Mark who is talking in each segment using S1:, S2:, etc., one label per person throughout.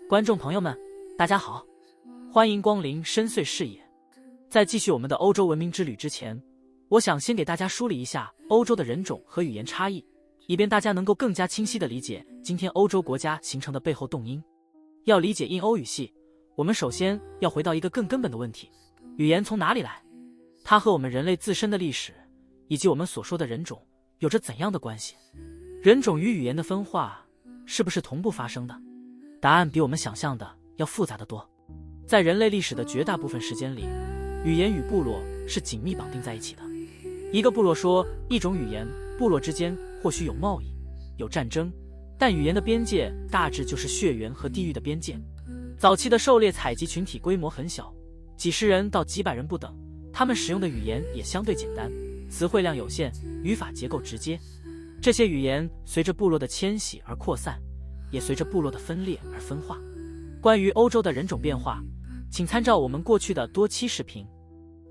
S1: 观众朋友们，大家好，欢迎光临深邃视野。在继续我们的欧洲文明之旅之前，我想先给大家梳理一下欧洲的人种和语言差异，以便大家能够更加清晰地理解今天欧洲国家形成的背后动因。要理解印欧语系，我们首先要回到一个更根本的问题：语言从哪里来？它和我们人类自身的历史，以及我们所说的人种有着怎样的关系？人种与语言的分化是不是同步发生的？答案比我们想象的要复杂得多。在人类历史的绝大部分时间里，语言与部落是紧密绑定在一起的。一个部落说一种语言，部落之间或许有贸易、有战争，但语言的边界大致就是血缘和地域的边界。早期的狩猎采集群体规模很小，几十人到几百人不等，他们使用的语言也相对简单，词汇量有限，语法结构直接。这些语言随着部落的迁徙而扩散，也随着部落的分裂而分化。关于欧洲的人种变化，请参照我们过去的多期视频。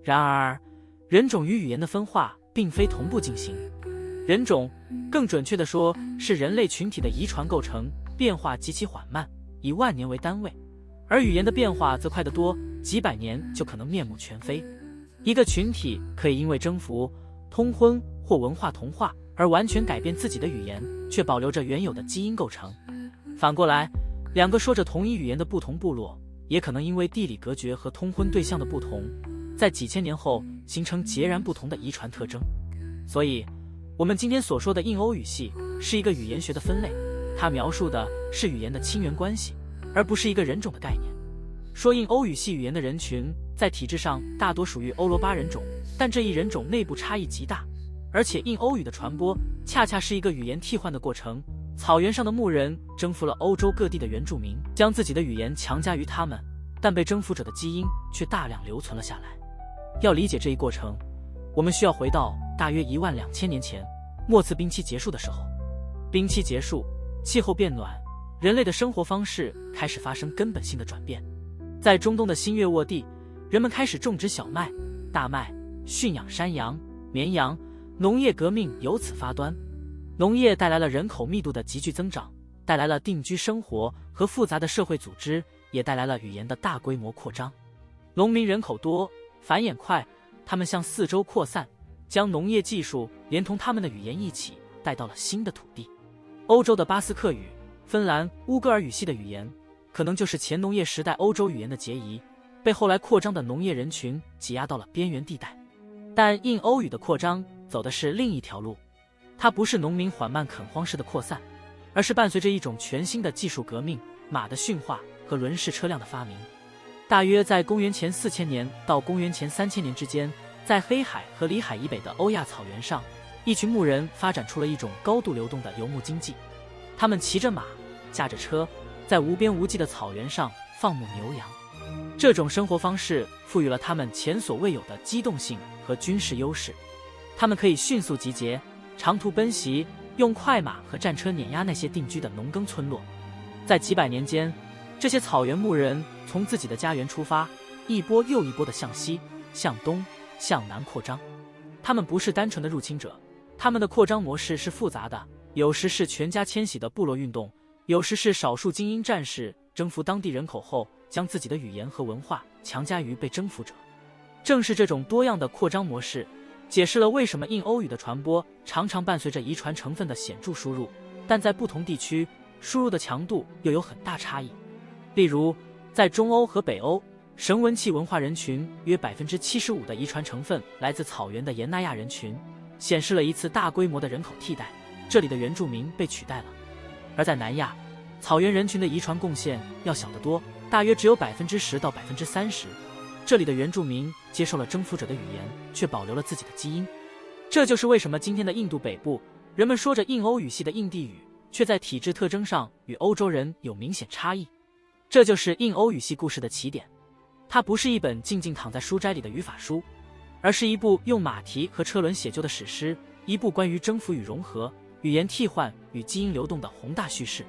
S1: 然而，人种与语言的分化并非同步进行。人种，更准确地说，是人类群体的遗传构成变化极其缓慢，以万年为单位；而语言的变化则快得多，几百年就可能面目全非。一个群体可以因为征服、通婚或文化同化而完全改变自己的语言，却保留着原有的基因构成。反过来，两个说着同一语言的不同部落，也可能因为地理隔绝和通婚对象的不同，在几千年后形成截然不同的遗传特征。所以，我们今天所说的印欧语系是一个语言学的分类，它描述的是语言的亲缘关系，而不是一个人种的概念。说印欧语系语言的人群，在体制上大多属于欧罗巴人种，但这一人种内部差异极大，而且印欧语的传播恰恰是一个语言替换的过程。草原上的牧人征服了欧洲各地的原住民，将自己的语言强加于他们，但被征服者的基因却大量留存了下来。要理解这一过程，我们需要回到大约12000年前，末次冰期结束的时候。冰期结束，气候变暖，人类的生活方式开始发生根本性的转变。在中东的新月沃地，人们开始种植小麦、大麦，驯养山羊、绵羊，农业革命由此发端。农业带来了人口密度的急剧增长，带来了定居生活和复杂的社会组织，也带来了语言的大规模扩张。农民人口多，繁衍快，他们向四周扩散，将农业技术连同他们的语言一起带到了新的土地。欧洲的巴斯克语、芬兰乌戈尔语系的语言，可能就是前农业时代欧洲语言的结遗，被后来扩张的农业人群挤压到了边缘地带。但印欧语的扩张走的是另一条路，它不是农民缓慢垦荒式的扩散，而是伴随着一种全新的技术革命——马的驯化和轮式车辆的发明。大约在公元前4000年到公元前3000年之间，在黑海和里海以北的欧亚草原上，一群牧人发展出了一种高度流动的游牧经济。他们骑着马，驾着车，在无边无际的草原上放牧牛羊。这种生活方式赋予了他们前所未有的机动性和军事优势。他们可以迅速集结，长途奔袭，用快马和战车碾压那些定居的农耕村落。在几百年间，这些草原牧人从自己的家园出发，一波又一波地向西、向东、向南扩张。他们不是单纯的入侵者，他们的扩张模式是复杂的，有时是全家迁徙的部落运动，有时是少数精英战士征服当地人口后，将自己的语言和文化强加于被征服者。正是这种多样的扩张模式，解释了为什么印欧语的传播常常伴随着遗传成分的显著输入，但在不同地区，输入的强度又有很大差异。例如，在中欧和北欧，神文契文化人群约75%的遗传成分来自草原的沿纳亚人群，显示了一次大规模的人口替代，这里的原住民被取代了。而在南亚，草原人群的遗传贡献要小得多，大约只有10%到30%。这里的原住民接受了征服者的语言，却保留了自己的基因。这就是为什么今天的印度北部，人们说着印欧语系的印地语，却在体质特征上与欧洲人有明显差异。这就是印欧语系故事的起点。它不是一本静静躺在书斋里的语法书，而是一部用马蹄和车轮写就的史诗，一部关于征服与融合、语言替换与基因流动的宏大叙事。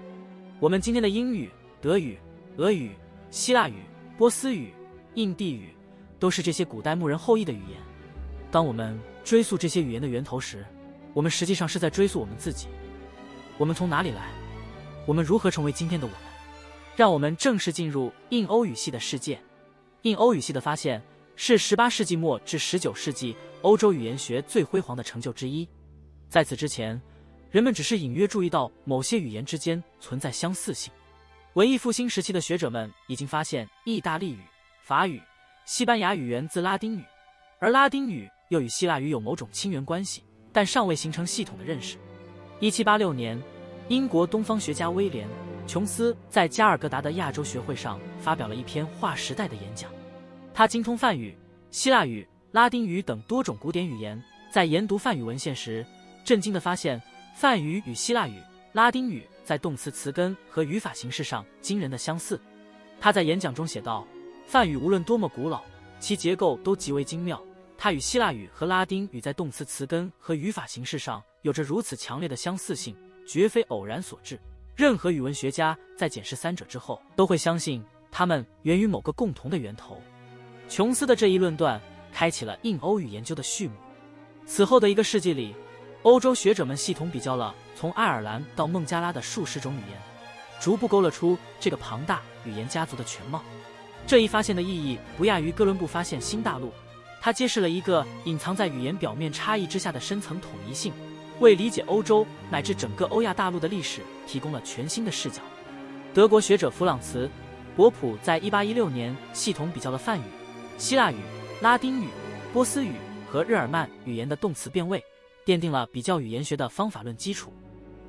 S1: 我们今天的英语、德语、俄语、希腊语、波斯语、印地语，都是这些古代牧人后裔的语言。当我们追溯这些语言的源头时，我们实际上是在追溯我们自己。我们从哪里来？我们如何成为今天的我们？让我们正式进入印欧语系的世界。印欧语系的发现是18世纪末至19世纪欧洲语言学最辉煌的成就之一。在此之前，人们只是隐约注意到某些语言之间存在相似性。文艺复兴时期的学者们已经发现意大利语、法语、西班牙语源自拉丁语，而拉丁语又与希腊语有某种亲缘关系，但尚未形成系统的认识。1786年，英国东方学家威廉·琼斯在加尔各答的亚洲学会上发表了一篇划时代的演讲。他精通梵语、希腊语、拉丁语等多种古典语言，在研读梵语文献时，震惊地发现梵语与希腊语、拉丁语在动词词根和语法形式上惊人的相似。他在演讲中写道，梵语无论多么古老，其结构都极为精妙，它与希腊语和拉丁语在动词词根和语法形式上有着如此强烈的相似性，绝非偶然所致。任何语文学家在检视三者之后，都会相信它们源于某个共同的源头。琼斯的这一论断开启了印欧语研究的序幕。此后的一个世纪里，欧洲学者们系统比较了从爱尔兰到孟加拉的数十种语言，逐步勾勒出这个庞大语言家族的全貌。这一发现的意义不亚于哥伦布发现新大陆，它揭示了一个隐藏在语言表面差异之下的深层统一性，为理解欧洲乃至整个欧亚大陆的历史提供了全新的视角。德国学者弗朗茨·博普在1816年系统比较了梵语、希腊语、拉丁语、波斯语和日耳曼语言的动词变位，奠定了比较语言学的方法论基础。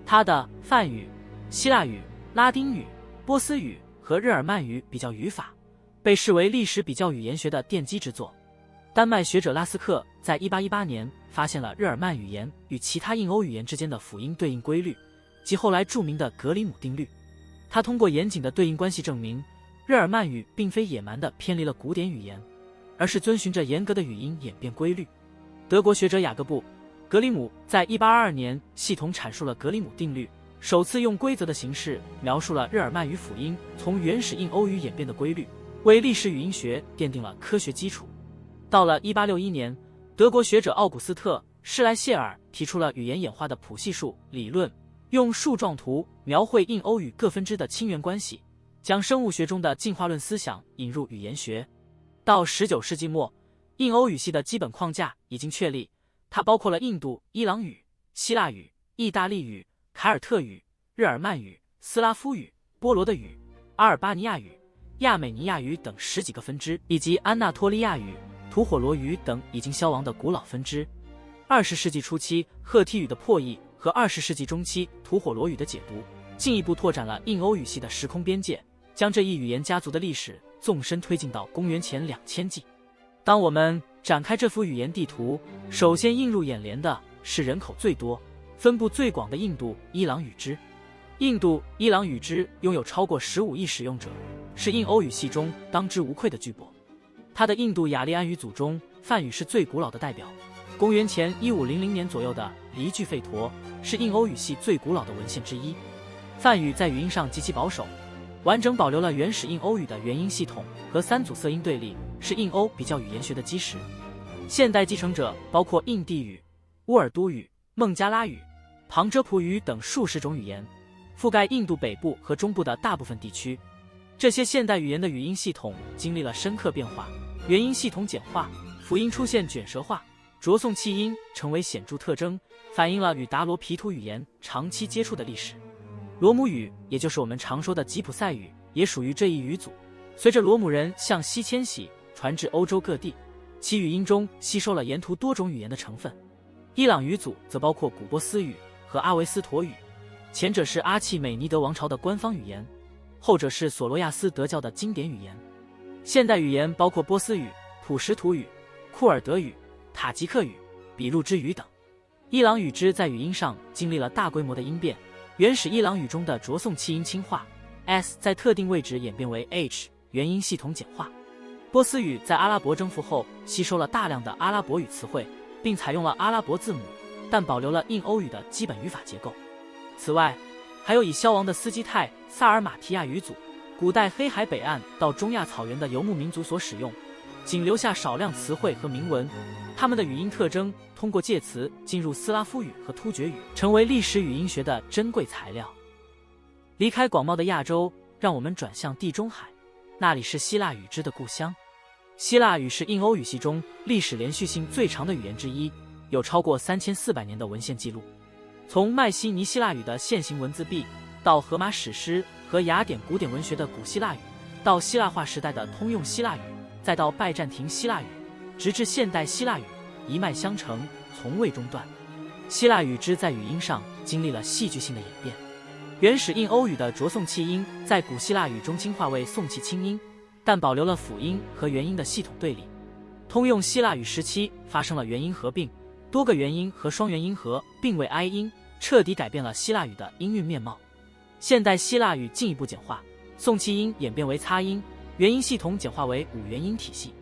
S1: 他的梵语、希腊语、拉丁语、波斯语和日耳曼语比较语法，被视为历史比较语言学的奠基之作。丹麦学者拉斯克在1818年发现了日耳曼语言与其他印欧语言之间的辅音对应规律，即后来著名的格里姆定律。他通过严谨的对应关系证明，日耳曼语并非野蛮地偏离了古典语言，而是遵循着严格的语音演变规律。德国学者雅各布·格里姆在1822年系统阐述了格里姆定律，首次用规则的形式描述了日耳曼语辅音从原始印欧语演变的规律，为历史语音学奠定了科学基础。到了1861年，德国学者奥古斯特·施莱谢尔提出了语言演化的谱系数理论，用树状图描绘印欧语各分支的亲缘关系，将生物学中的进化论思想引入语言学。到19世纪末，印欧语系的基本框架已经确立，它包括了印度伊朗语、希腊语、意大利语、凯尔特语、日耳曼语、斯拉夫语、波罗的语、阿尔巴尼亚语、亚美尼亚语等10几个分支，以及安纳托利亚语、吐火罗语等已经消亡的古老分支。20世纪初期赫梯语的破译和20世纪中期吐火罗语的解读，进一步拓展了印欧语系的时空边界，将这一语言家族的历史纵深推进到公元前2000纪。当我们展开这幅语言地图，首先映入眼帘的是人口最多、分布最广的印度伊朗语支。印度伊朗语支拥有超过15亿使用者，是印欧语系中当之无愧的巨擘。它的印度雅利安语组中，梵语是最古老的代表。公元前1500年左右的离句吠陀是印欧语系最古老的文献之一。梵语在语音上极其保守，完整保留了原始印欧语的元音系统和3组色音对立，是印欧比较语言学的基石。现代继承者包括印地语、乌尔都语、孟加拉语、旁遮普语等数十种语言，覆盖印度北部和中部的大部分地区。这些现代语言的语音系统经历了深刻变化，元音系统简化，辅音出现卷舌化，着送气音成为显著特征，反映了与达罗毗荼语言长期接触的历史。罗姆语，也就是我们常说的吉普赛语，也属于这一语组。随着罗姆人向西迁徙，传至欧洲各地，其语音中吸收了沿途多种语言的成分。伊朗语组则包括古波斯语和阿维斯陀语，前者是阿契美尼德王朝的官方语言，后者是索罗亚斯德教的经典语言。现代语言包括波斯语、普什图语、库尔德语、塔吉克语、俾路支语等。伊朗语支在语音上经历了大规模的音变，原始伊朗语中的着送气音轻化 s 在特定位置演变为 h， 元音系统简化。波斯语在阿拉伯征服后吸收了大量的阿拉伯语词汇，并采用了阿拉伯字母，但保留了印欧语的基本语法结构。此外，还有已消亡的斯基泰萨尔马提亚语组，古代黑海北岸到中亚草原的游牧民族所使用，仅留下少量词汇和铭文。他们的语音特征通过介词进入斯拉夫语和突厥语，成为历史语音学的珍贵材料。离开广袤的亚洲，让我们转向地中海，那里是希腊语支的故乡。希腊语是印欧语系中历史连续性最长的语言之一，有超过3400年的文献记录。从迈锡尼希腊语的现行文字币，到荷马史诗和雅典古典文学的古希腊语，到希腊化时代的通用希腊语，再到拜占庭希腊语，直至现代希腊语，一脉相承，从未中断。希腊语支在语音上经历了戏剧性的演变。原始印欧语的着送气音在古希腊语中进化为送气清音，但保留了辅音和元音的系统对立。通用希腊语时期发生了元音合并，多个元音和双元音合并为哀音，彻底改变了希腊语的音韵面貌。现代希腊语进一步简化，送气音演变为擦音，元音系统简化为五元音体系。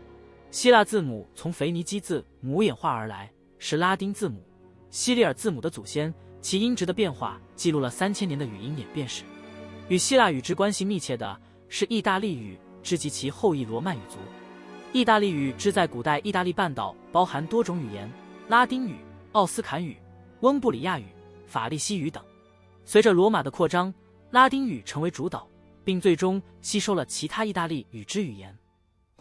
S1: 希腊字母从腓尼基字母演化而来，是拉丁字母、西里尔字母的祖先，其音值的变化记录了3000年的语音演变史。与希腊语支关系密切的是意大利语支及其后裔罗曼语族。意大利语支在古代意大利半岛包含多种语言，拉丁语、奥斯坎语、翁布里亚语、法利西语等。随着罗马的扩张，拉丁语成为主导，并最终吸收了其他意大利语支语言。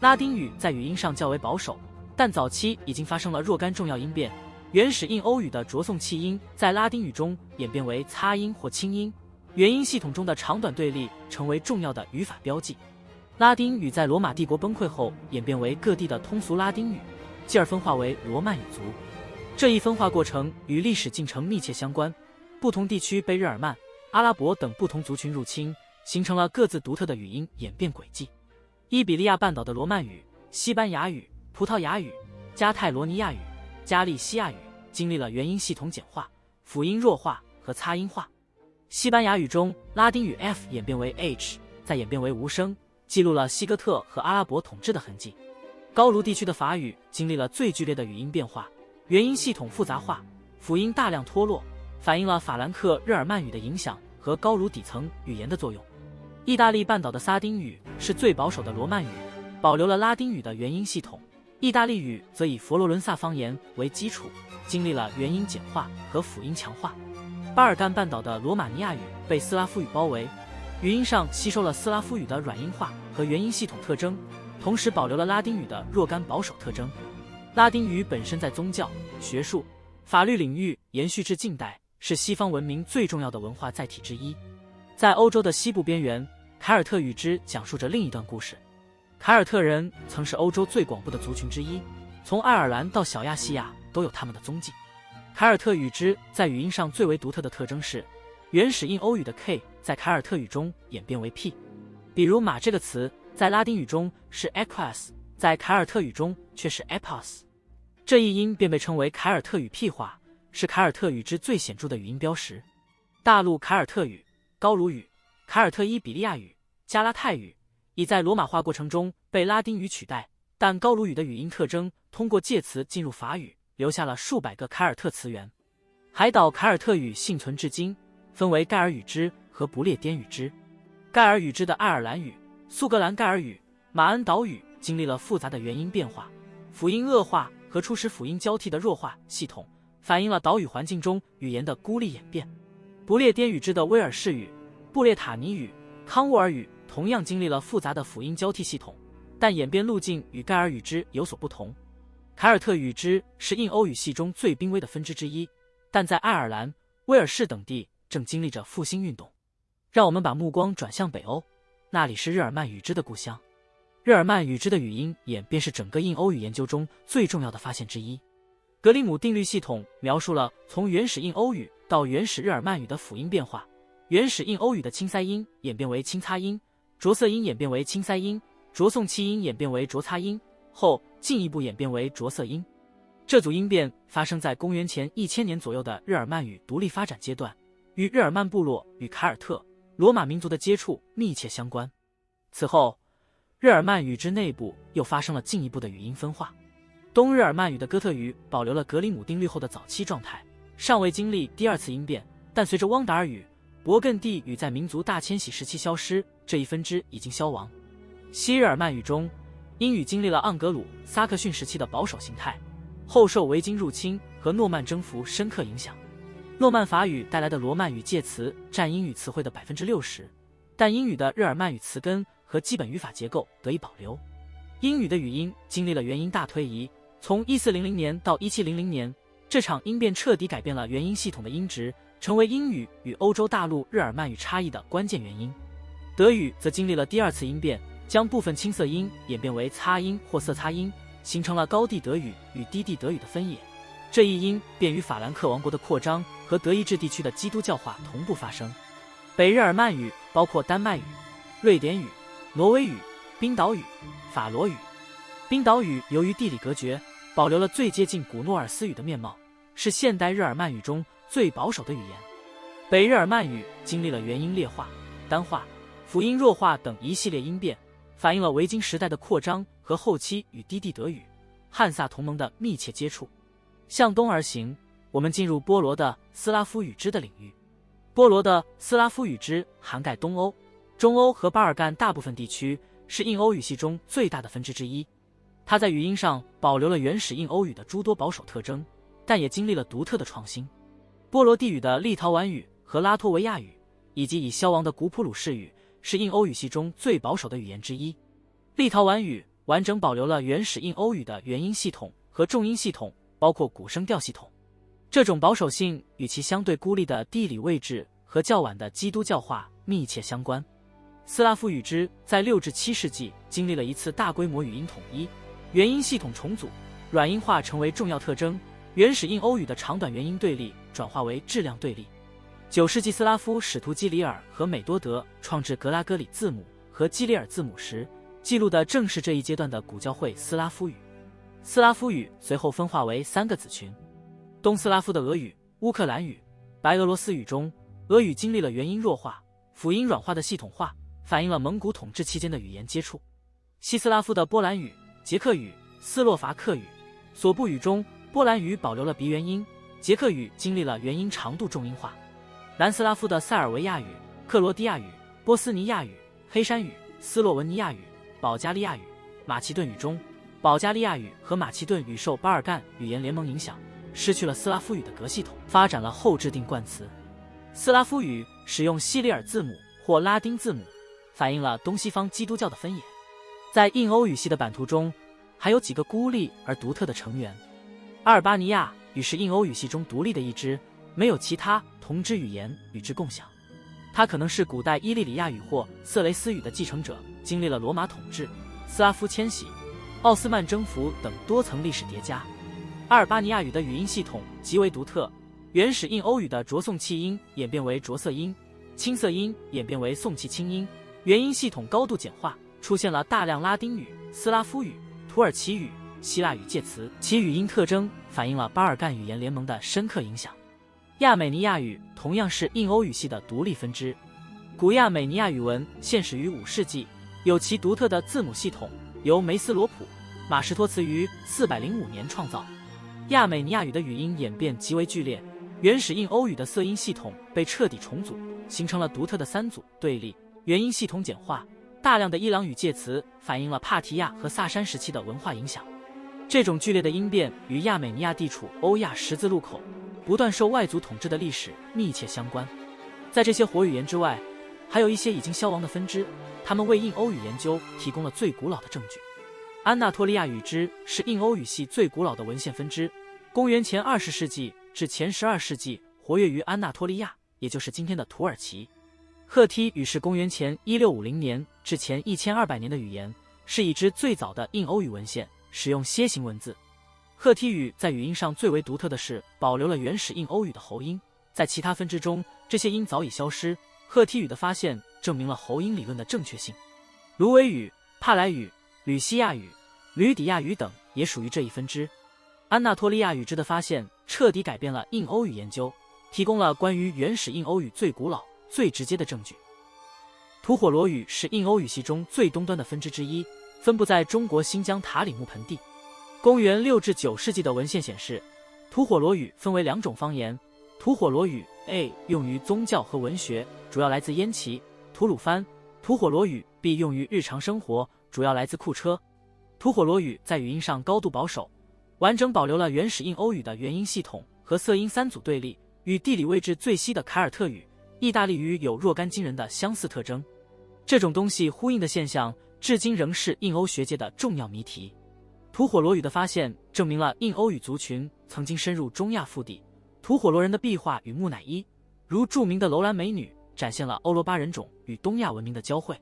S1: 拉丁语在语音上较为保守，但早期已经发生了若干重要音变。原始印欧语的着送气音在拉丁语中演变为擦音或清音，元音系统中的长短对立成为重要的语法标记。拉丁语在罗马帝国崩溃后演变为各地的通俗拉丁语，继而分化为罗曼语族。这一分化过程与历史进程密切相关，不同地区被日耳曼、阿拉伯等不同族群入侵，形成了各自独特的语音演变轨迹。伊比利亚半岛的罗曼语、西班牙语、葡萄牙语、加泰罗尼亚语、加利西亚语经历了元音系统简化、辅音弱化和擦音化。西班牙语中拉丁语 F 演变为 H， 再演变为无声，记录了西哥特和阿拉伯统治的痕迹。高卢地区的法语经历了最剧烈的语音变化，元音系统复杂化，辅音大量脱落，反映了法兰克日耳曼语的影响和高卢底层语言的作用。意大利半岛的撒丁语是最保守的罗曼语，保留了拉丁语的元音系统。意大利语则以佛罗伦萨方言为基础，经历了元音简化和辅音强化。巴尔干半岛的罗马尼亚语被斯拉夫语包围，语音上吸收了斯拉夫语的软音化和元音系统特征，同时保留了拉丁语的若干保守特征。拉丁语本身在宗教、学术、法律领域延续至近代，是西方文明最重要的文化载体之一。在欧洲的西部边缘，凯尔特语支讲述着另一段故事。凯尔特人曾是欧洲最广布的族群之一，从爱尔兰到小亚细亚都有他们的踪迹。凯尔特语支在语音上最为独特的特征是，原始印欧语的 K 在凯尔特语中演变为 P， 比如马这个词在拉丁语中是 equus， 在凯尔特语中却是 epos， 这一音便被称为凯尔特语 P 化，是凯尔特语支最显著的语音标识。大陆凯尔特语、高卢语、凯尔特伊比利亚语、加拉泰语已在罗马化过程中被拉丁语取代，但高卢语的语音特征通过介词进入法语，留下了数百个凯尔特词源。海岛凯尔特语幸存至今，分为盖尔语支和不列颠语支。盖尔语支的爱尔兰语、苏格兰盖尔语、马恩岛语经历了复杂的元音变化、辅音恶化和初始辅音交替的弱化系统，反映了岛屿环境中语言的孤立演变。不列颠语支的威尔士语、布列塔尼语、康沃尔语同样经历了复杂的辅音交替系统，但演变路径与盖尔语支有所不同。凯尔特语支是印欧语系中最濒危的分支之一，但在爱尔兰、威尔士等地正经历着复兴运动。让我们把目光转向北欧，那里是日耳曼语支的故乡。日耳曼语支的语音演变是整个印欧语研究中最重要的发现之一。格里姆定律系统描述了从原始印欧语到原始日耳曼语的辅音变化。原始印欧语的清塞音演变为清擦音，着色音演变为清塞音，着送气音演变为着擦音，后进一步演变为着色音。这组音变发生在公元前1000年左右的日耳曼语独立发展阶段，与日耳曼部落与凯尔特、罗马民族的接触密切相关。此后，日耳曼语支内部又发生了进一步的语音分化。东日耳曼语的哥特语保留了格里姆定律后的早期状态，尚未经历第二次音变，但随着汪达尔语、勃艮第语在民族大迁徙时期消失，这一分支已经消亡。西日耳曼语中，英语经历了盎格鲁撒克逊时期的保守形态，后受维京入侵和诺曼征服深刻影响。诺曼法语带来的罗曼语介词占英语词汇的60%，但英语的日耳曼语词根和基本语法结构得以保留。英语的语音经历了元音大推移，从1400年到1700年，这场音变彻底改变了元音系统的音值，成为英语与欧洲大陆日耳曼语差异的关键原因。德语则经历了第二次音变，将部分清色音演变为擦音或色擦音，形成了高地德语与低地德语的分野。这一音便与法兰克王国的扩张和德意志地区的基督教化同步发生。北日耳曼语包括丹麦语、瑞典语、挪威语、冰岛语、法罗语。冰岛语由于地理隔绝，保留了最接近古诺尔斯语的面貌，是现代日耳曼语中最保守的语言。北日耳曼语经历了元音劣化、单化、辅音弱化等一系列音变，反映了维京时代的扩张和后期与低地德语、汉萨同盟的密切接触。向东而行，我们进入波罗的斯拉夫语支的领域。波罗的斯拉夫语支涵盖东欧、中欧和巴尔干大部分地区，是印欧语系中最大的分支之一。它在语音上保留了原始印欧语的诸多保守特征，但也经历了独特的创新。波罗的语的立陶宛语和拉脱维亚语，以及已消亡的古普鲁士语，是印欧语系中最保守的语言之一。立陶宛语完整保留了原始印欧语的元音系统和重音系统，包括古声调系统。这种保守性与其相对孤立的地理位置和较晚的基督教化密切相关。斯拉夫语支在6至7世纪经历了一次大规模语音统一，元音系统重组，软音化成为重要特征，原始印欧语的长短元音对立转化为质量对立。9世纪斯拉夫使徒基里尔和美多德创制格拉戈里字母和基里尔字母时，记录的正是这一阶段的古教会斯拉夫语。斯拉夫语随后分化为3个子群。东斯拉夫的俄语、乌克兰语、白俄罗斯语中，俄语经历了元音弱化、辅音软化的系统化，反映了蒙古统治期间的语言接触。西斯拉夫的波兰语、捷克语、斯洛伐克语、索布语中，波兰语保留了鼻元音，捷克语经历了元音长度重音化。南斯拉夫的塞尔维亚语、克罗地亚语、波斯尼亚语、黑山语、斯洛文尼亚语、保加利亚语、马其顿语中，保加利亚语和马其顿语受巴尔干语言联盟影响，失去了斯拉夫语的格系统，发展了后制定冠词。斯拉夫语使用西里尔字母或拉丁字母，反映了东西方基督教的分野。在印欧语系的版图中，还有几个孤立而独特的成员。阿尔巴尼亚语是印欧语系中独立的一支，没有其他同支语言与之共享。它可能是古代伊利里亚语或色雷斯语的继承者，经历了罗马统治、斯拉夫迁徙、奥斯曼征服等多层历史叠加。阿尔巴尼亚语的语音系统极为独特，原始印欧语的着送气音演变为着色音，清色音演变为送气清音，元音系统高度简化，出现了大量拉丁语、斯拉夫语、土耳其语、希腊语介词，其语音特征反映了巴尔干语言联盟的深刻影响。亚美尼亚语同样是印欧语系的独立分支，古亚美尼亚语文现始于5世纪，有其独特的字母系统，由梅斯罗普、马什托茨于405年创造。亚美尼亚语的语音演变极为剧烈，原始印欧语的色音系统被彻底重组，形成了独特的3组对立，元音系统简化，大量的伊朗语介词反映了帕提亚和萨珊时期的文化影响。这种剧烈的音变与亚美尼亚地处欧亚十字路口，不断受外族统治的历史密切相关。在这些活语言之外，还有一些已经消亡的分支，它们为印欧语研究提供了最古老的证据。安纳托利亚语支是印欧语系最古老的文献分支，公元前20世纪至前12世纪活跃于安纳托利亚，也就是今天的土耳其。赫梯语是公元前1650年至前1200年的语言，是已知最早的印欧语文献，使用楔形文字。赫梯语在语音上最为独特的是保留了原始印欧语的喉音，在其他分支中，这些音早已消失。赫梯语的发现证明了喉音理论的正确性。芦苇语、帕莱语、吕西亚语、吕底亚语等也属于这一分支。安纳托利亚语支的发现彻底改变了印欧语研究，提供了关于原始印欧语最古老、最直接的证据。吐火罗语是印欧语系中最东端的分支之一，分布在中国新疆塔里木盆地。公元6至9世纪的文献显示，吐火罗语分为2种方言。吐火罗语 A 用于宗教和文学，主要来自烟耆、吐鲁番；吐火罗语 B 用于日常生活，主要来自库车。吐火罗语在语音上高度保守，完整保留了原始印欧语的元音系统和色音3组对立，与地理位置最西的凯尔特语、意大利语有若干惊人的相似特征。这种东西呼应的现象，至今仍是印欧学界的重要谜题。吐火罗语的发现证明了印欧语族群曾经深入中亚腹地。吐火罗人的壁画与木乃伊，如著名的楼兰美女，展现了欧罗巴人种与东亚文明的交汇。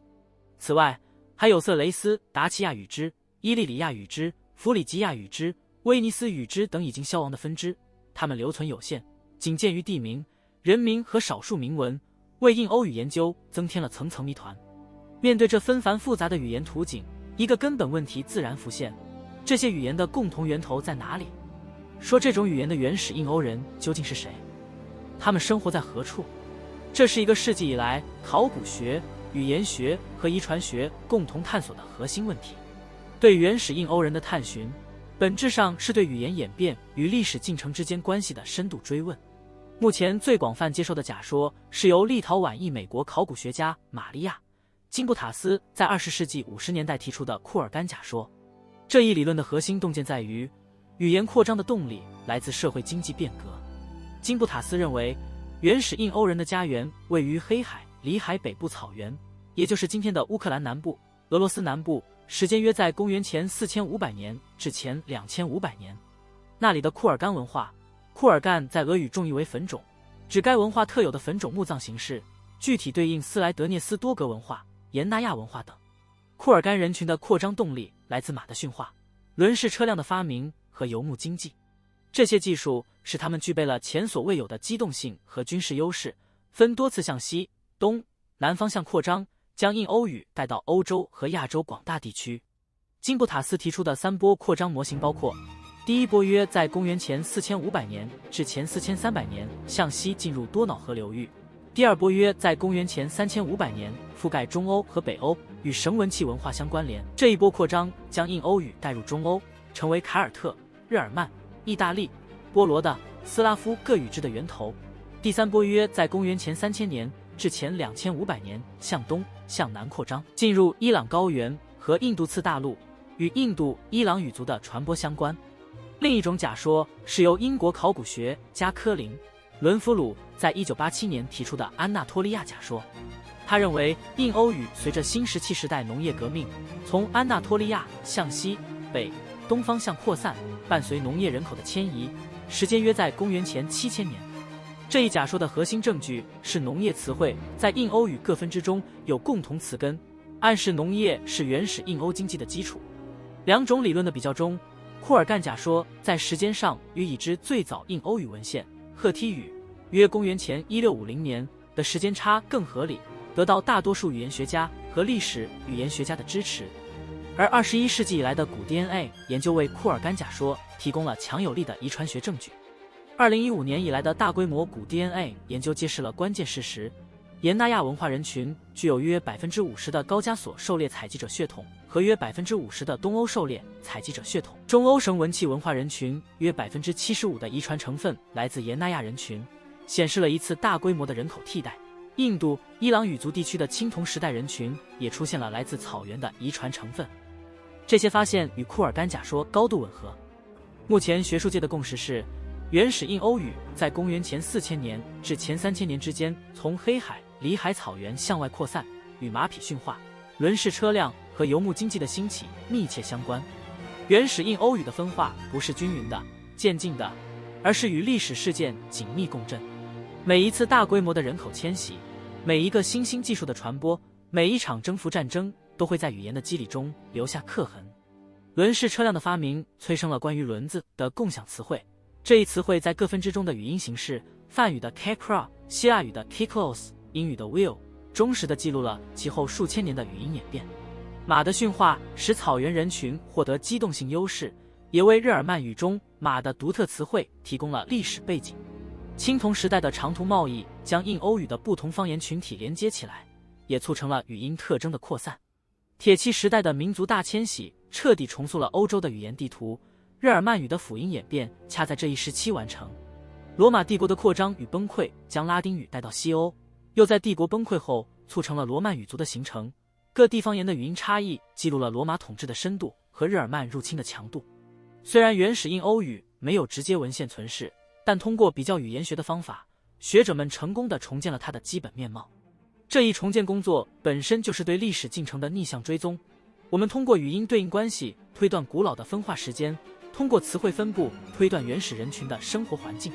S1: 此外，还有色雷斯、达契亚语支、伊利里亚语支、弗里吉亚语支、威尼斯语支等已经消亡的分支，它们留存有限，仅见于地名、人名和少数铭文，为印欧语研究增添了层层谜团。面对这纷繁复杂的语言图景，一个根本问题自然浮现：这些语言的共同源头在哪里？说这种语言的原始印欧人究竟是谁？他们生活在何处？这是一个世纪以来考古学、语言学和遗传学共同探索的核心问题。对原始印欧人的探寻，本质上是对语言演变与历史进程之间关系的深度追问。目前最广泛接受的假说是由立陶宛裔美国考古学家玛利亚·金布塔斯在20世纪50年代提出的库尔干假说。这一理论的核心洞见在于，语言扩张的动力来自社会经济变革。金布塔斯认为，原始印欧人的家园位于黑海、里海北部草原，也就是今天的乌克兰南部、俄罗斯南部，时间约在公元前4500年至前2500年。那里的库尔干文化，库尔干在俄语重译为坟冢，指该文化特有的坟冢墓葬形式，具体对应斯莱德涅斯多格文化、延纳亚文化等。库尔干人群的扩张动力来自马的驯化、轮式车辆的发明和游牧经济，这些技术使他们具备了前所未有的机动性和军事优势，分多次向西、东、南方向扩张，将印欧语带到欧洲和亚洲广大地区。金布塔斯提出的3波扩张模型包括：第一波约在公元前4500年至前4300年向西进入多瑙河流域；第二波约在公元前3500年覆盖中欧和北欧，与绳文器文化相关联。这一波扩张将印欧语带入中欧，成为凯尔特、日耳曼、意大利、波罗的、斯拉夫各语支的源头。第三波约在公元前3000年至前2500年向东向南扩张，进入伊朗高原和印度次大陆，与印度、伊朗语族的传播相关。另一种假说是由英国考古学家科林·伦弗鲁在1987年提出的安纳托利亚假说。他认为印欧语随着新石器时代农业革命，从安纳托利亚向西北东方向扩散，伴随农业人口的迁移，时间约在公元前7000年。这一假说的核心证据是农业词汇在印欧语各分支中有共同词根，暗示农业是原始印欧经济的基础。两种理论的比较中，库尔干假说在时间上与已知最早印欧语文献赫梯语约公元前1650年的时间差更合理，得到大多数语言学家和历史语言学家的支持。而21世纪以来的古 DNA 研究为库尔干假说提供了强有力的遗传学证据。2015年以来的大规模古 DNA 研究揭示了关键事实：延纳亚文化人群具有约 50% 的高加索狩猎采集者血统和约 50% 的东欧狩猎采集者血统。中欧绳文器文化人群约 75% 的遗传成分来自延纳亚人群，显示了一次大规模的人口替代。印度、伊朗语族地区的青铜时代人群也出现了来自草原的遗传成分。这些发现与库尔干假说高度吻合。目前学术界的共识是，原始印欧语在公元前4000年至前3000年之间从黑海、里海草原向外扩散，与马匹驯化、轮式车辆和游牧经济的兴起密切相关。原始印欧语的分化不是均匀的、渐进的，而是与历史事件紧密共振。每一次大规模的人口迁徙，每一个新兴技术的传播，每一场征服战争，都会在语言的肌理中留下刻痕。轮式车辆的发明催生了关于轮子的共享词汇，这一词汇在各分支中的语音形式，梵语的 kakra、希腊语的 kiklos、英语的 wheel， 忠实地记录了其后数千年的语音演变。马的驯化使草原人群获得机动性优势，也为日耳曼语中马的独特词汇提供了历史背景。青铜时代的长途贸易将印欧语的不同方言群体连接起来，也促成了语音特征的扩散。铁器时代的民族大迁徙彻底重塑了欧洲的语言地图，日耳曼语的辅音演变恰在这一时期完成。罗马帝国的扩张与崩溃将拉丁语带到西欧，又在帝国崩溃后促成了罗曼语族的形成。各地方言的语音差异记录了罗马统治的深度和日耳曼入侵的强度。虽然原始印欧语没有直接文献存世，但通过比较语言学的方法，学者们成功地重建了它的基本面貌。这一重建工作本身就是对历史进程的逆向追踪。我们通过语音对应关系推断古老的分化时间，通过词汇分布推断原始人群的生活环境。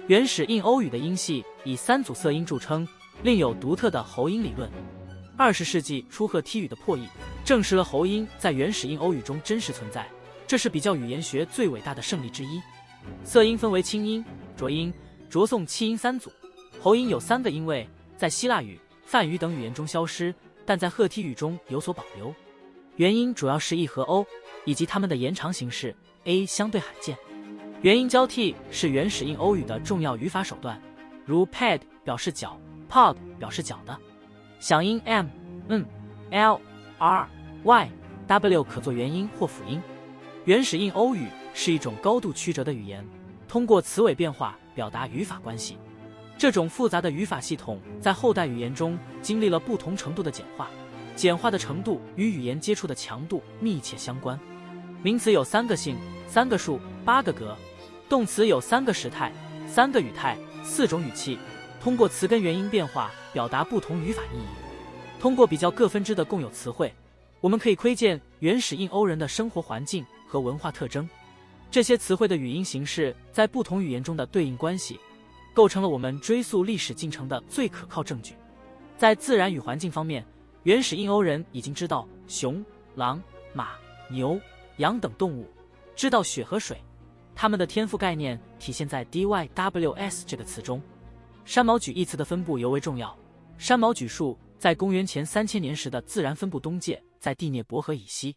S1: 原始印欧语的音系以3组色音著称，另有独特的喉音理论。20世纪初赫梯语的破译，证实了喉音在原始印欧语中真实存在，这是比较语言学最伟大的胜利之一。色音分为清音、浊音、浊颂气音3组，喉音有3个音位，在希腊语、梵语等语言中消失，但在赫梯语中有所保留。元音主要是 E 和 O， 以及它们的延长形式 A 相对罕见。元音交替是原始印欧语的重要语法手段，如 pad 表示脚 ，pod 表示脚的。响音 m、n、l、r、y、w 可做元音或辅音。原始印欧语是一种高度曲折的语言，通过词尾变化表达语法关系。这种复杂的语法系统在后代语言中经历了不同程度的简化，简化的程度与语言接触的强度密切相关。名词有3个性、3个数、8个格；动词有3个时态、3个语态、4种语气。通过词根元音变化表达不同语法意义。通过比较各分支的共有词汇，我们可以窥见原始印欧人的生活环境和文化特征。这些词汇的语音形式在不同语言中的对应关系，构成了我们追溯历史进程的最可靠证据。在自然与环境方面，原始印欧人已经知道熊、狼、马、牛、羊等动物，知道雪和水。他们的天赋概念体现在 dyws 这个词中。山毛榉一词的分布尤为重要。山毛榉树在公元前3000年时的自然分布东界在第聂伯河以西。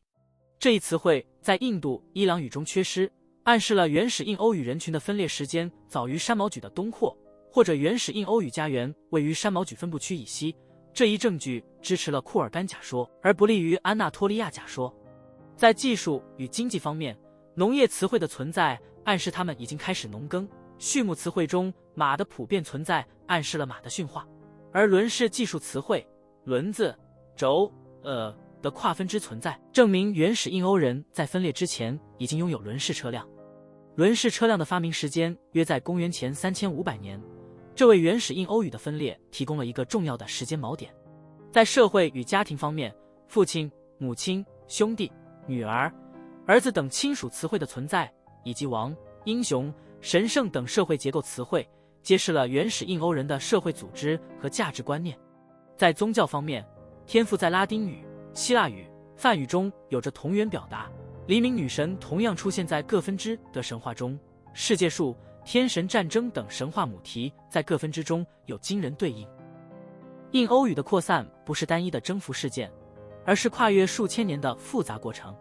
S1: 这一词汇在印度伊朗语中缺失，暗示了原始印欧语人群的分裂时间早于山毛榉的东扩，或者原始印欧语家园位于山毛榉分布区以西。这一证据支持了库尔干假说，而不利于安纳托利亚假说。在技术与经济方面，农业词汇的存在暗示他们已经开始农耕。畜牧词汇中马的普遍存在暗示了马的驯化，而轮式技术词汇轮子、轴、的跨分支存在，证明原始印欧人在分裂之前已经拥有轮式车辆。轮式车辆的发明时间约在公元前3500年，这为原始印欧语的分裂提供了一个重要的时间锚点。在社会与家庭方面，父亲、母亲、兄弟、女儿、儿子等亲属词汇的存在，以及王、英雄、神圣等社会结构词汇，揭示了原始印欧人的社会组织和价值观念。在宗教方面，天赋在拉丁语、希腊语、梵语中有着同源表达，黎明女神同样出现在各分支的神话中，世界树、天神战争等神话母题在各分支中有惊人对应。印欧语的扩散不是单一的征服事件，而是跨越数千年的复杂过程。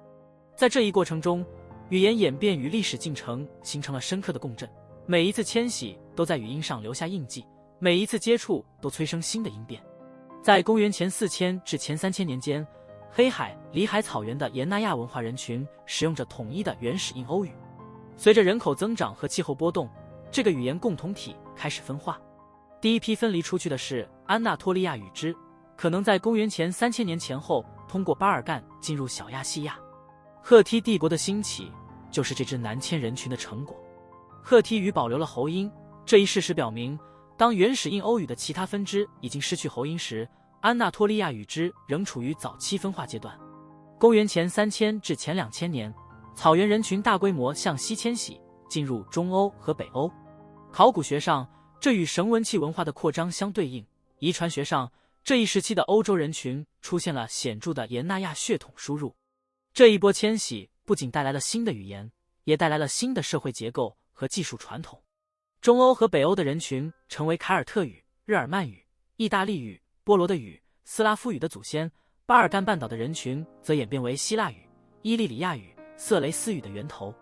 S1: 在这一过程中，语言演变与历史进程形成了深刻的共振，每一次迁徙都在语音上留下印记，每一次接触都催生新的音变。在公元前4000至前3000年间，黑海、里海草原的延纳亚文化人群使用着统一的原始印欧语。随着人口增长和气候波动，这个语言共同体开始分化。第一批分离出去的是安纳托利亚语支，可能在公元前3000年前后通过巴尔干进入小亚细亚。赫梯帝国的兴起就是这支南迁人群的成果。赫梯语保留了喉音，这一事实表明，当原始印欧语的其他分支已经失去喉音时，安纳托利亚语支仍处于早期分化阶段。公元前3000至前2000年，草原人群大规模向西迁徙，进入中欧和北欧。考古学上，这与绳文器文化的扩张相对应；遗传学上，这一时期的欧洲人群出现了显著的延纳亚血统输入。这一波迁徙不仅带来了新的语言，也带来了新的社会结构和技术传统。中欧和北欧的人群成为凯尔特语、日耳曼语、意大利语、波罗的语、斯拉夫语的祖先，巴尔干半岛的人群则演变为希腊语、伊利里亚语、色雷斯语的源头。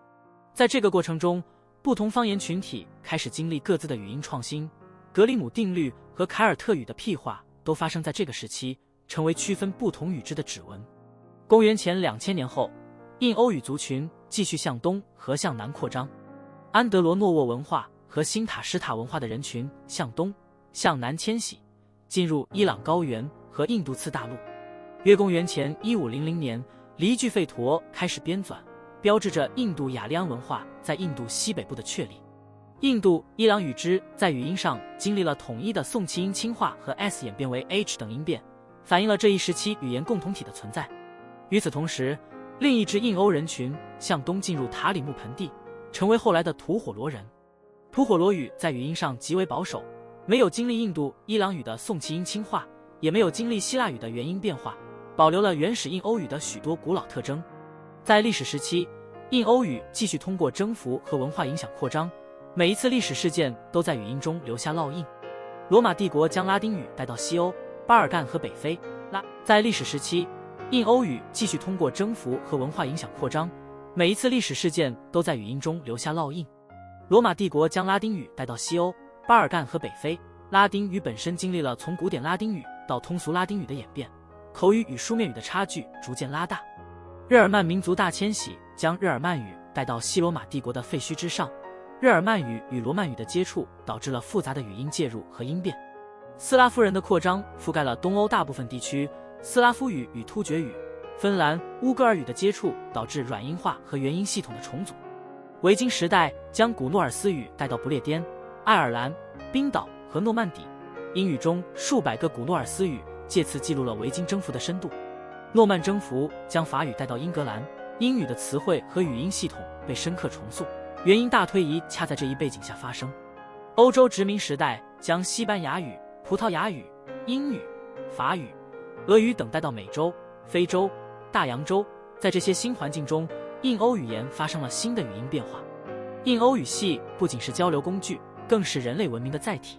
S1: 在这个过程中，不同方言群体开始经历各自的语音创新，格里姆定律和凯尔特语的屁话都发生在这个时期，成为区分不同语支的指纹。公元前2000年后，印欧语族群继续向东和向南扩张，安德罗诺沃文化和新塔什塔文化的人群向东、向南迁徙，进入伊朗高原和印度次大陆。约公元前1500年，黎巨吠陀开始编纂，标志着印度雅利安文化在印度西北部的确立。印度伊朗语支在语音上经历了统一的宋气音轻化和 s 演变为 h 等音变，反映了这一时期语言共同体的存在。与此同时，另一支印欧人群向东进入塔里木盆地，成为后来的吐火罗人。吐火罗语在语音上极为保守，没有经历印度伊朗语的宋气音轻化，也没有经历希腊语的元音变化，保留了原始印欧语的许多古老特征。在历史时期，印欧语继续通过征服和文化影响扩张，每一次历史事件都在语音中留下烙印。罗马帝国将拉丁语带到西欧、巴尔干和北非。在历史时期，印欧语继续通过征服和文化影响扩张，每一次历史事件都在语音中留下烙印。罗马帝国将拉丁语带到西欧、巴尔干和北非。拉丁语本身经历了从古典拉丁语到通俗拉丁语的演变，口语与书面语的差距逐渐拉大。日耳曼民族大迁徙将日耳曼语带到西罗马帝国的废墟之上，日耳曼语与罗曼语的接触导致了复杂的语音介入和音变。斯拉夫人的扩张覆盖了东欧大部分地区，斯拉夫语与突厥语、芬兰、乌戈尔语的接触导致软音化和元音系统的重组。维京时代将古诺尔斯语带到不列颠、爱尔兰、冰岛和诺曼底，英语中数百个古诺尔斯语借此记录了维京征服的深度。诺曼征服将法语带到英格兰，英语的词汇和语音系统被深刻重塑，元音大推移恰在这一背景下发生。欧洲殖民时代将西班牙语、葡萄牙语、英语、法语、俄语等带到美洲、非洲、大洋洲，在这些新环境中，印欧语言发生了新的语音变化。印欧语系不仅是交流工具，更是人类文明的载体。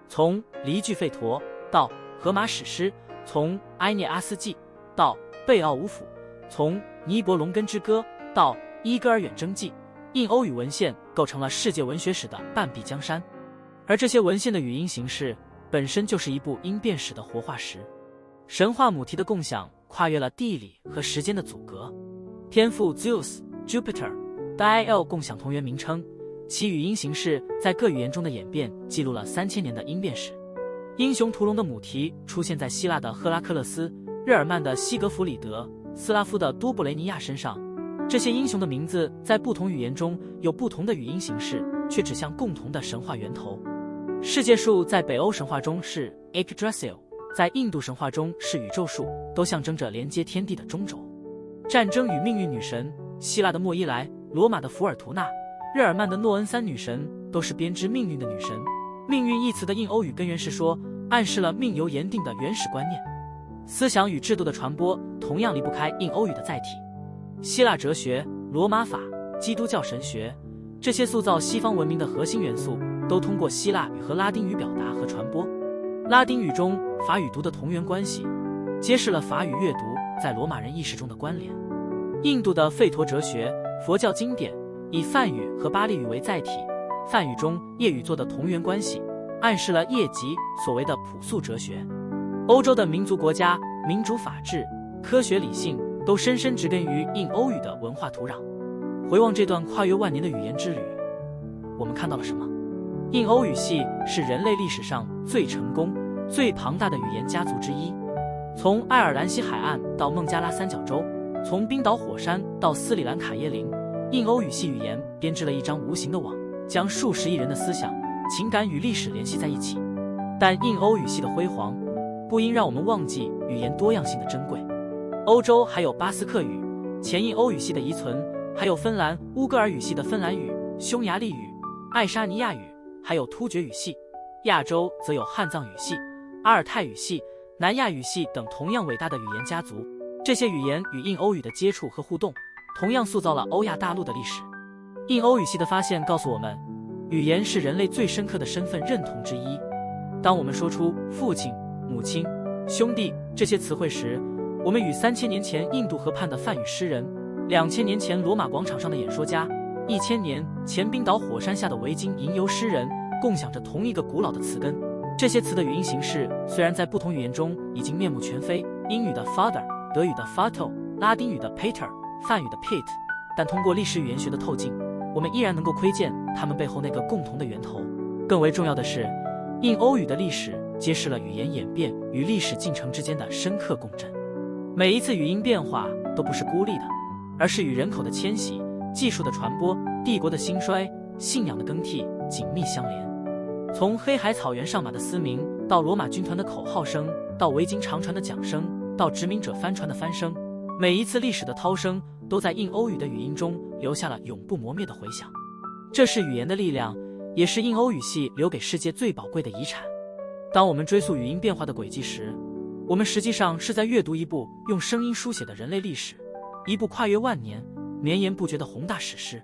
S1: 从离句吠陀到荷马史诗，从埃涅阿斯纪到贝奥武甫，从尼伯龙根之歌到伊戈尔远征记，印欧语文献构成了世界文学史的半壁江山。而这些文献的语音形式本身就是一部音变史的活化石。神话母题的共享跨越了地理和时间的阻隔。天父 Zeus、Jupiter、Diel 共享同源名称，其语音形式在各语言中的演变记录了3000年的音变史。英雄屠龙的母题出现在希腊的赫拉克勒斯、日耳曼的西格弗里德、斯拉夫的都布雷尼亚身上。这些英雄的名字在不同语言中有不同的语音形式，却指向共同的神话源头。世界树在北欧神话中是 Yggdrasil， 在印度神话中是宇宙树，都象征着连接天地的中轴。战争与命运女神，希腊的莫伊莱、罗马的福尔图纳、日耳曼的诺恩三女神都是编织命运的女神。命运一词的印欧语根源是说，暗示了命由言定的原始观念。思想与制度的传播同样离不开印欧语的载体。希腊哲学、罗马法、基督教神学，这些塑造西方文明的核心元素都通过希腊语和拉丁语表达和传播。拉丁语中法语读的同源关系，揭示了法语阅读在罗马人意识中的关联。印度的吠陀哲学、佛教经典以梵语和巴利语为载体，梵语中业与作的同源关系，暗示了业即所谓的朴素哲学。欧洲的民族国家、民主法治、科学理性都深深植根于印欧语的文化土壤。回望这段跨越万年的语言之旅，我们看到了什么？印欧语系是人类历史上最成功、最庞大的语言家族之一。从爱尔兰西海岸到孟加拉三角洲，从冰岛火山到斯里兰卡椰林，印欧语系语言编织了一张无形的网，将数十亿人的思想、情感与历史联系在一起。但印欧语系的辉煌，不应让我们忘记语言多样性的珍贵。欧洲还有巴斯克语、前印欧语系的遗存，还有芬兰、乌戈尔语系的芬兰语、匈牙利语、爱沙尼亚语，还有突厥语系。亚洲则有汉藏语系、阿尔泰语系、南亚语系等同样伟大的语言家族。这些语言与印欧语的接触和互动，同样塑造了欧亚大陆的历史。印欧语系的发现告诉我们，语言是人类最深刻的身份认同之一。当我们说出父亲、母亲、兄弟这些词汇时，我们与3000年前印度河畔的梵语诗人、2000年前罗马广场上的演说家、1000年前冰岛火山下的维京吟游诗人共享着同一个古老的词根。这些词的语音形式虽然在不同语言中已经面目全非，英语的 father、德语的 Vater、拉丁语的 Pater、梵语的 Pit， 但通过历史语言学的透镜，我们依然能够窥见它们背后那个共同的源头。更为重要的是，印欧语的历史揭示了语言演变与历史进程之间的深刻共振。每一次语音变化都不是孤立的，而是与人口的迁徙、技术的传播、帝国的兴衰、信仰的更替紧密相连。从黑海草原上马的嘶鸣，到罗马军团的口号声，到维京长船的桨声，到殖民者帆船的翻声，每一次历史的涛声都在印欧语的语音中留下了永不磨灭的回响。这是语言的力量，也是印欧语系留给世界最宝贵的遗产。当我们追溯语音变化的轨迹时，我们实际上是在阅读一部用声音书写的人类历史，一部跨越万年、绵延不绝的宏大史诗。